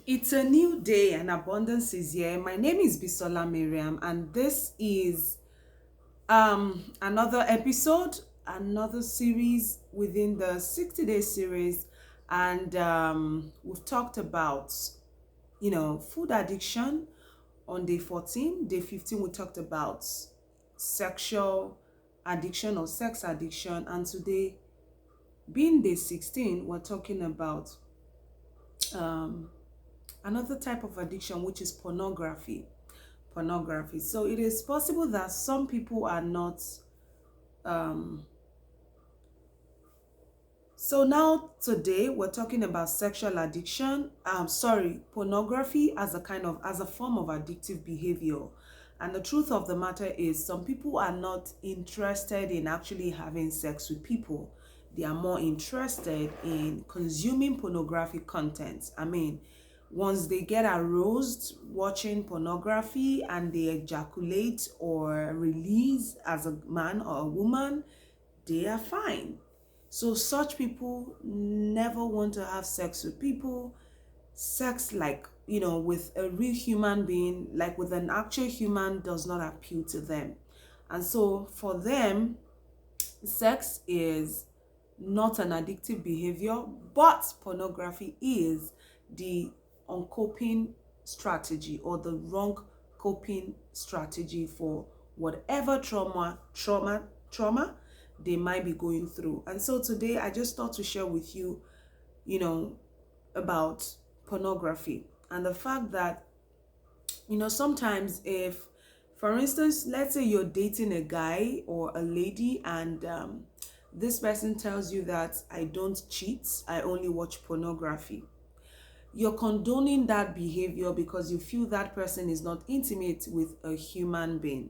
It's a new day and abundance is here. My name is Bisola Miriam, and this is another episode, another series within the 60-day series. And we've talked about, food addiction on day 14. Day 15, we talked about sexual addiction or sex addiction. And today, being day 16, we're talking about um, another type of addiction, which is pornography. So it is possible that some people are not um so now today we're talking about sexual addiction, pornography as a form of addictive behavior. And the truth of the matter is some people are not interested in actually having sex with people. They are more interested in consuming pornographic content. Once they get aroused watching pornography and they ejaculate or release as a man or a woman, they are fine. So such people never want to have sex with people. Sex, with a real human being, like with an actual human, does not appeal to them. And so for them, sex is not an addictive behavior, but pornography is the uncoping strategy or the wrong coping strategy for whatever trauma they might be going through. And so today I just thought to share with you, you know, about pornography and the fact that, sometimes if, for instance, let's say you're dating a guy or a lady and this person tells you that I don't cheat, I only watch pornography. You're condoning that behavior because you feel that person is not intimate with a human being.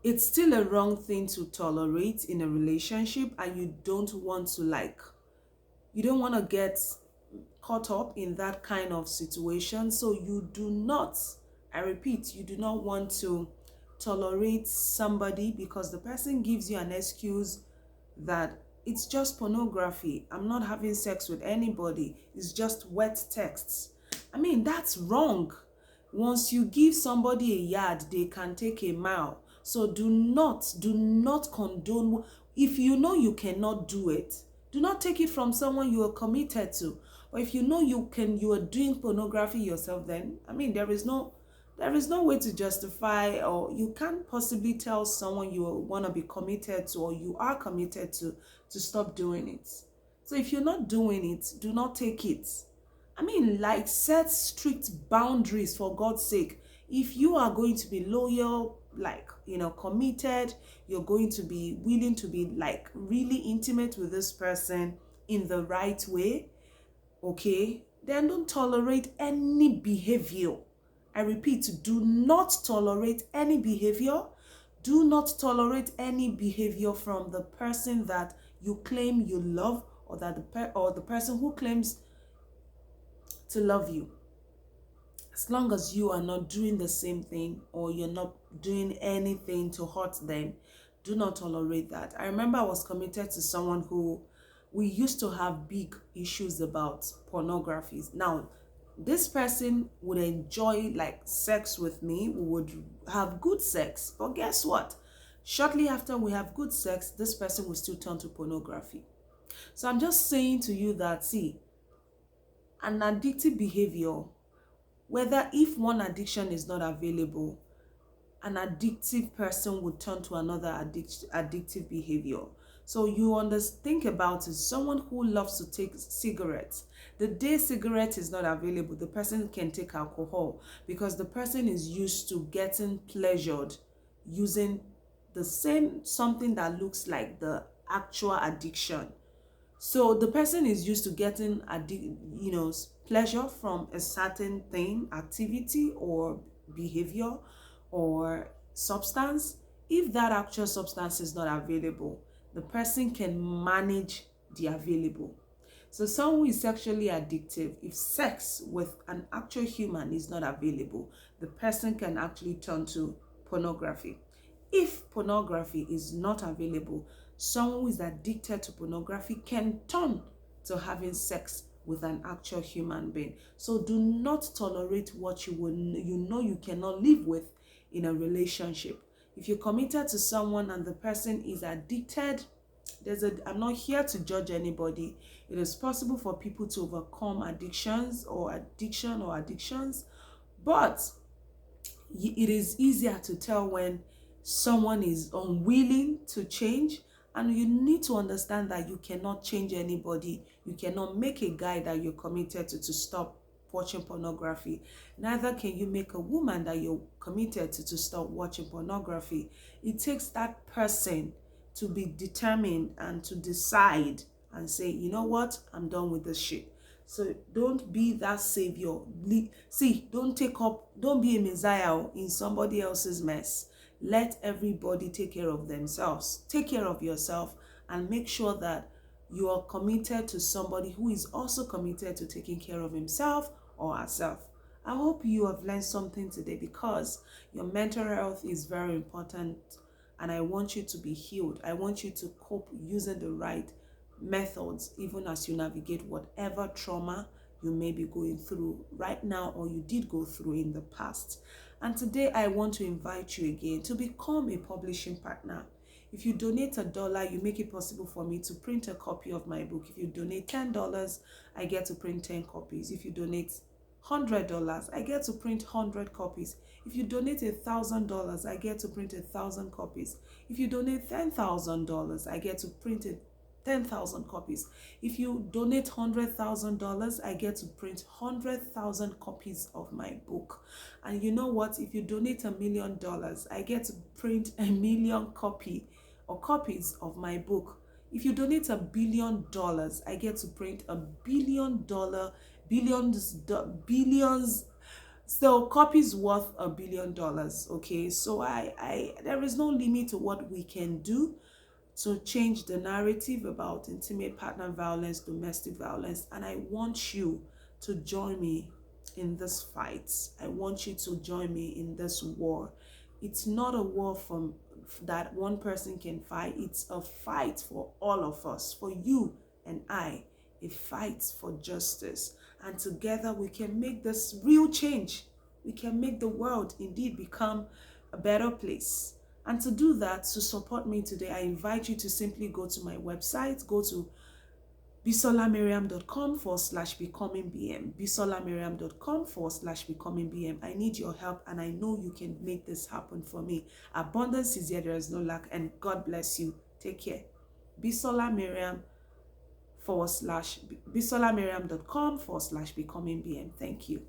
It's still a wrong thing to tolerate in a relationship, and you don't want to get caught up in that kind of situation. So you do not, I repeat, you do not want to tolerate somebody because the person gives you an excuse that it's just pornography. I'm not having sex with anybody. It's just wet texts. That's wrong. Once you give somebody a yard, they can take a mile. So do not condone. If you know you cannot do it, do not take it from someone you are committed to. Or if you know you are doing pornography yourself, then there is no way to justify, or you can't possibly tell someone you want to be committed to or you are committed to stop doing it. So if you're not doing it, do not take it. Like, set strict boundaries for God's sake. If you are going to be loyal, committed, you're going to be willing to be like really intimate with this person in the right way, okay, then don't tolerate any behavior. I repeat, do not tolerate any behavior. Do not tolerate any behavior from the person that you claim you love, or the person who claims to love you. As long as you are not doing the same thing or you're not doing anything to hurt them, do not tolerate that. I remember I was committed to someone who we used to have big issues about pornography. Now, this person would enjoy like sex with me. We would have good sex. But guess what? Shortly after we have good sex, this person will still turn to pornography. So I'm just saying to you that, see, an addictive behavior, whether if one addiction is not available, an addictive person would turn to another addictive behavior. So think about it. Someone who loves to take cigarettes. The day cigarette is not available, the person can take alcohol because the person is used to getting pleasured using the same something that looks like the actual addiction. So the person is used to getting pleasure from a certain thing, activity or behavior or substance. If that actual substance is not available, the person can manage the available. So someone who is sexually addictive, if sex with an actual human is not available, the person can actually turn to pornography. If pornography is not available, someone who is addicted to pornography can turn to having sex with an actual human being. So do not tolerate what you know you cannot live with in a relationship. If you're committed to someone and the person is addicted, I'm not here to judge anybody. It is possible for people to overcome addictions or addictions, but it is easier to tell when someone is unwilling to change. And you need to understand that you cannot change anybody. You cannot make a guy that you're committed to stop watching pornography. Neither can you make a woman that you're committed to stop watching pornography. It takes that person to be determined and to decide and say, you know what, I'm done with this shit. So don't be that savior. See, don't be a messiah in somebody else's mess. Let everybody take care of themselves. Take care of yourself and make sure that you are committed to somebody who is also committed to taking care of himself or herself. I hope you have learned something today, because your mental health is very important, and I want you to be healed. I want you to cope using the right methods, even as you navigate whatever trauma you may be going through right now or you did go through in the past. And today I want to invite you again to become a publishing partner. If you donate $1, you make it possible for me to print a copy of my book. If you donate $10, I get to print 10 copies. If you donate $100, I get to print 100 copies. If you donate $1,000, I get to print 1,000 copies. If you donate $10,000, I get to print 10,000 copies. If you donate $100,000, I get to print 100,000 copies of my book. And you know what? If you donate $1 million, I get to print 1 million copies of my book. If you donate $1 billion, I get to print billions. So copies worth $1 billion. Okay, so there is no limit to what we can do to change the narrative about intimate partner violence, domestic violence. And I want you to join me in this fight. I want you to join me in this war. It's not a war that one person can fight. It's a fight for all of us, for you and I, a fight for justice. And together we can make this real change. We can make the world indeed become a better place. And to do that, to support me today, I invite you to simply go to my website, go to bisolamiriam.com/becomingbm, bisolamiriam.com/becomingbm. I need your help, and I know you can make this happen for me. Abundance is here, there is no lack, and God bless you. Take care. bisolamiriam.com/becomingbm. Thank you.